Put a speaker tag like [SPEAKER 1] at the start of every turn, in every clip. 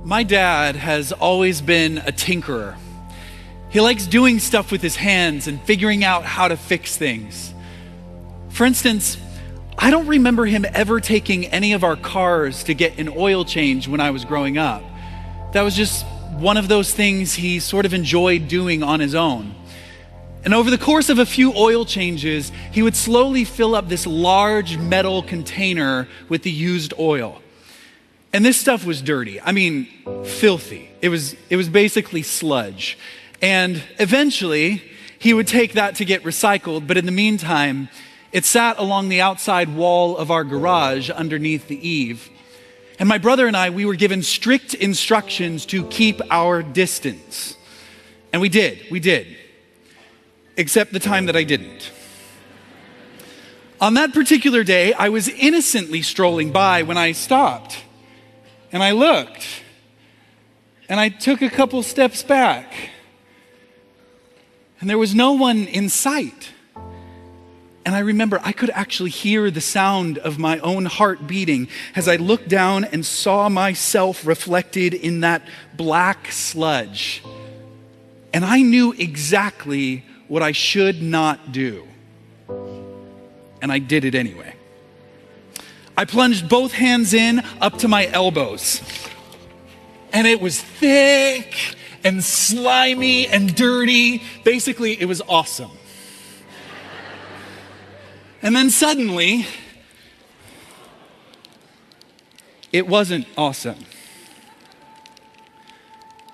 [SPEAKER 1] My dad has always been a tinkerer. He likes doing stuff with his hands and figuring out how to fix things. For instance, I don't remember him ever taking any of our cars to get an oil change when I was growing up. That was just one of those things he sort of enjoyed doing on his own. And over the course of a few oil changes, he would slowly fill up this large metal container with the used oil. And this stuff was dirty. I mean, filthy. It was basically sludge. And eventually, he would take that to get recycled, but in the meantime, it sat along the outside wall of our garage underneath the eave. And my brother and I, we were given strict instructions to keep our distance. And we did. Except the time that I didn't. On that particular day, I was innocently strolling by when I stopped. And I looked. And I took a couple steps back. And there was no one in sight. And I remember I could actually hear the sound of my own heart beating as I looked down and saw myself reflected in that black sludge. And I knew exactly what I should not do. And I did it anyway. I plunged both hands in up to my elbows. And it was thick and slimy and dirty. Basically, it was awesome. And then suddenly, it wasn't awesome.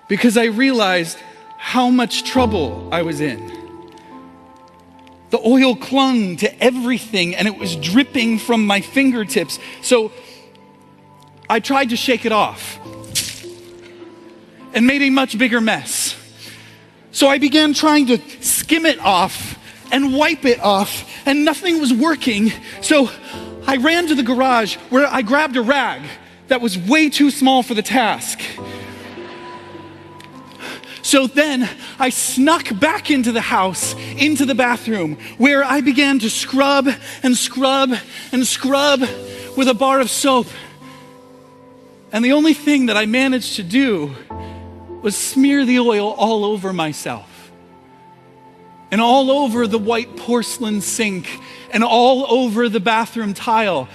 [SPEAKER 1] Because I realized how much trouble I was in. The oil clung to everything and it was dripping from my fingertips. So I tried to shake it off and made a much bigger mess. So I began trying to skim it off and wipe it off, and nothing was working. So I ran to the garage where I grabbed a rag that was way too small for the task. So then I snuck back into the house, into the bathroom, where I began to scrub and scrub and scrub with a bar of soap. And the only thing that I managed to do was smear the oil all over myself. And all over the white porcelain sink, and all over the bathroom tile.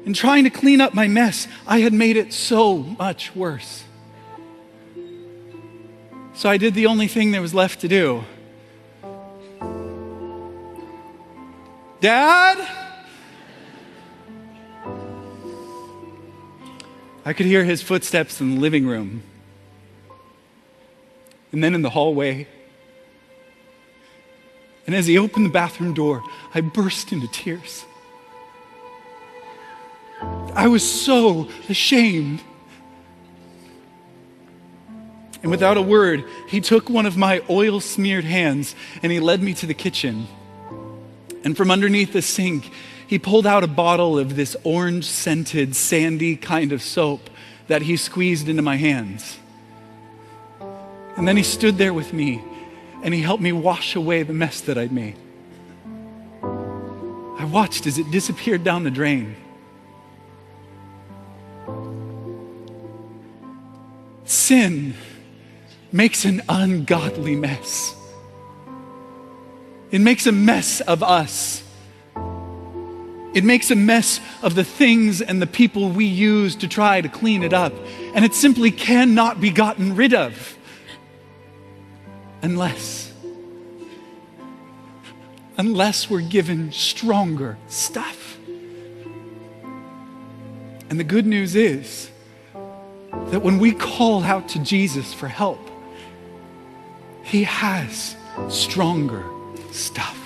[SPEAKER 1] In trying to clean up my mess, I had made it so much worse. So I did the only thing there was left to do. Dad? I could hear his footsteps in the living room. And then in the hallway. And as he opened the bathroom door, I burst into tears. I was so ashamed. And without a word, he took one of my oil-smeared hands and he led me to the kitchen. And from underneath the sink, he pulled out a bottle of this orange-scented, sandy kind of soap that he squeezed into my hands. And then he stood there with me and he helped me wash away the mess that I'd made. I watched as it disappeared down the drain. Sin makes an ungodly mess. It makes a mess of us. It makes a mess of the things and the people we use to try to clean it up. And it simply cannot be gotten rid of. Unless we're given stronger stuff. And the good news is that when we call out to Jesus for help, He has stronger stuff.